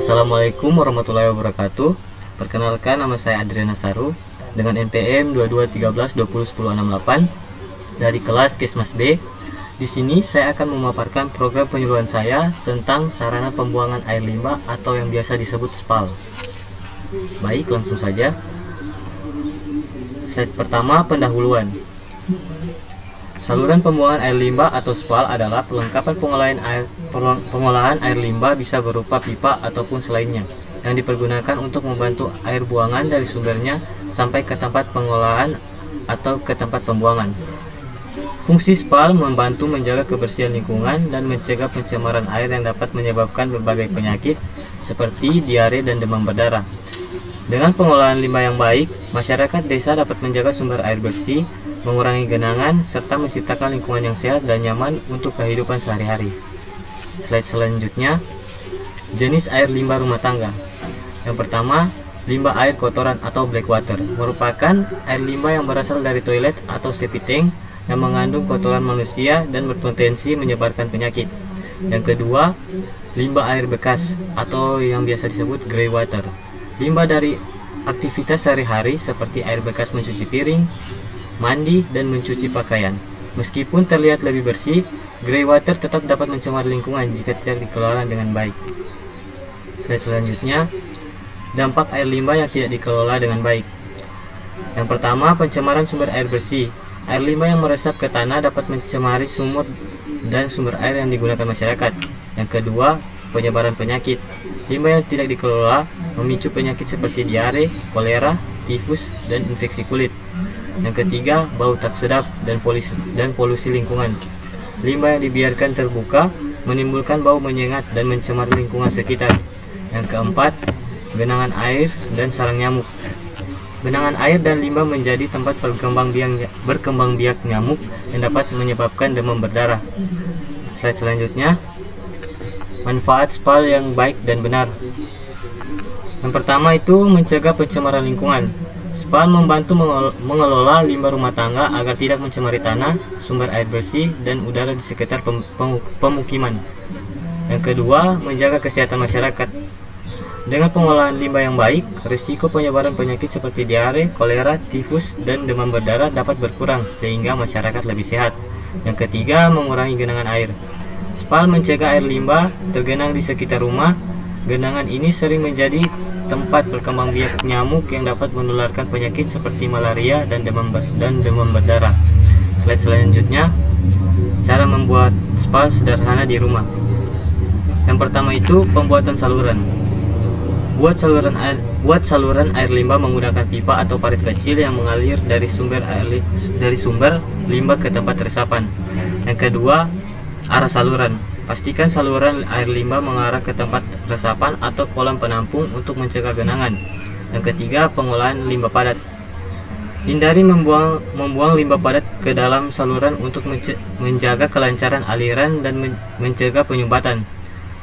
Assalamualaikum warahmatullahi wabarakatuh. Perkenalkan, nama saya Adriana Saru dengan NPM 2213201068 dari kelas Kesmas B. Di sini saya akan memaparkan program penyuluhan saya tentang sarana pembuangan air limbah atau yang biasa disebut SPAL. Baik, langsung saja. Slide pertama, pendahuluan. Saluran pembuangan air limbah atau SPAL adalah perlengkapan pengolahan air limbah, bisa berupa pipa ataupun selainnya, yang dipergunakan untuk membantu air buangan dari sumbernya sampai ke tempat pengolahan atau ke tempat pembuangan. Fungsi SPAL membantu menjaga kebersihan lingkungan dan mencegah pencemaran air yang dapat menyebabkan berbagai penyakit seperti diare dan demam berdarah. Dengan pengolahan limbah yang baik, masyarakat desa dapat menjaga sumber air bersih, mengurangi genangan, serta menciptakan lingkungan yang sehat dan nyaman untuk kehidupan sehari-hari. Slide selanjutnya, jenis air limbah rumah tangga. Yang pertama, limbah air kotoran atau black water, merupakan air limbah yang berasal dari toilet atau septic tank yang mengandung kotoran manusia dan berpotensi menyebarkan penyakit. Yang kedua, limbah air bekas atau yang biasa disebut grey water, limbah dari aktivitas sehari-hari seperti air bekas mencuci piring, mandi, dan mencuci pakaian. Meskipun terlihat lebih bersih, grey water tetap dapat mencemari lingkungan jika tidak dikelola dengan baik. Slide selanjutnya, dampak air limbah yang tidak dikelola dengan baik. Yang pertama, pencemaran sumber air bersih. Air limbah yang meresap ke tanah dapat mencemari sumur dan sumber air yang digunakan masyarakat. Yang kedua, penyebaran penyakit. Limbah yang tidak dikelola memicu penyakit seperti diare, kolera, tifus, dan infeksi kulit. Yang ketiga, bau tak sedap dan polusi lingkungan. Limbah yang dibiarkan terbuka menimbulkan bau menyengat dan mencemari lingkungan sekitar. Yang keempat, genangan air dan sarang nyamuk. Genangan air dan limbah menjadi tempat berkembang biak nyamuk yang dapat menyebabkan demam berdarah. Slide selanjutnya, manfaat SPAL yang baik dan benar. Yang pertama itu mencegah pencemaran lingkungan. SPAL membantu mengelola limbah rumah tangga agar tidak mencemari tanah, sumber air bersih, dan udara di sekitar pemukiman. Yang kedua, menjaga kesehatan masyarakat. Dengan pengolahan limbah yang baik, risiko penyebaran penyakit seperti diare, kolera, tifus, dan demam berdarah dapat berkurang sehingga masyarakat lebih sehat. Yang ketiga, mengurangi genangan air. SPAL mencegah air limbah tergenang di sekitar rumah. Genangan ini sering menjadi tempat berkembang biak nyamuk yang dapat menularkan penyakit seperti malaria dan demam berdarah. Slide selanjutnya, cara membuat SPAL sederhana di rumah. Yang pertama itu pembuatan saluran. Buat saluran air limbah menggunakan pipa atau parit kecil yang mengalir dari sumber limbah ke tempat resapan. Yang kedua, arah saluran. Pastikan saluran air limbah mengarah ke tempat resapan atau kolam penampung untuk mencegah genangan. Yang ketiga, pengolahan limbah padat. Hindari membuang limbah padat ke dalam saluran untuk menjaga kelancaran aliran dan mencegah penyumbatan.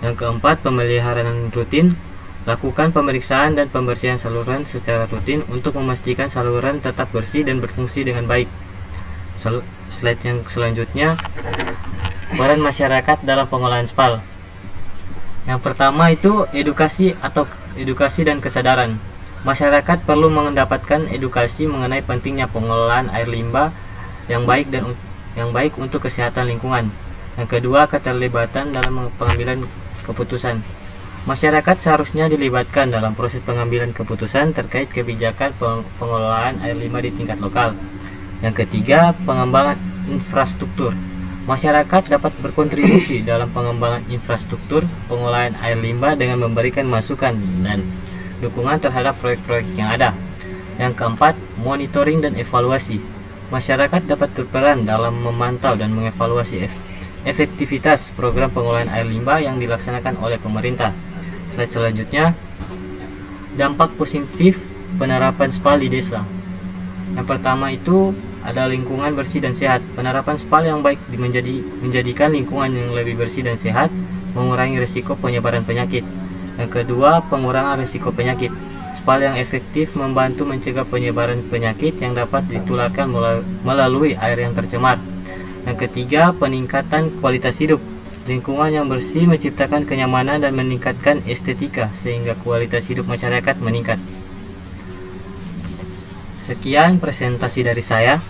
Yang keempat, pemeliharaan rutin. Lakukan pemeriksaan dan pembersihan saluran secara rutin untuk memastikan saluran tetap bersih dan berfungsi dengan baik. Slide yang selanjutnya, peran masyarakat dalam pengolahan SPAL. Yang pertama itu edukasi dan kesadaran. Masyarakat perlu mendapatkan edukasi mengenai pentingnya pengolahan air limbah yang baik untuk kesehatan lingkungan. Yang kedua, keterlibatan dalam pengambilan keputusan. Masyarakat seharusnya dilibatkan dalam proses pengambilan keputusan terkait kebijakan pengelolaan air limbah di tingkat lokal. Yang ketiga, pengembangan infrastruktur. Masyarakat dapat berkontribusi dalam pengembangan infrastruktur pengolahan air limbah dengan memberikan masukan dan dukungan terhadap proyek-proyek yang ada. Yang keempat, monitoring dan evaluasi. Masyarakat dapat berperan dalam memantau dan mengevaluasi efektivitas program pengolahan air limbah yang dilaksanakan oleh pemerintah. Slide selanjutnya, dampak positif penerapan SPAL di desa. Yang pertama itu ada lingkungan bersih dan sehat. Penerapan SPAL yang baik menjadikan lingkungan yang lebih bersih dan sehat, mengurangi risiko penyebaran penyakit. Yang kedua, pengurangan risiko penyakit. SPAL yang efektif membantu mencegah penyebaran penyakit yang dapat ditularkan melalui air yang tercemar. Yang ketiga, peningkatan kualitas hidup. Lingkungan yang bersih menciptakan kenyamanan dan meningkatkan estetika sehingga kualitas hidup masyarakat meningkat. Sekian presentasi dari saya.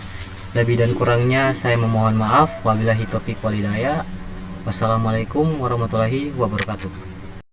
Lebih dan kurangnya saya memohon maaf. Wabillahi taufiq wal hidayah. Wassalamualaikum warahmatullahi wabarakatuh.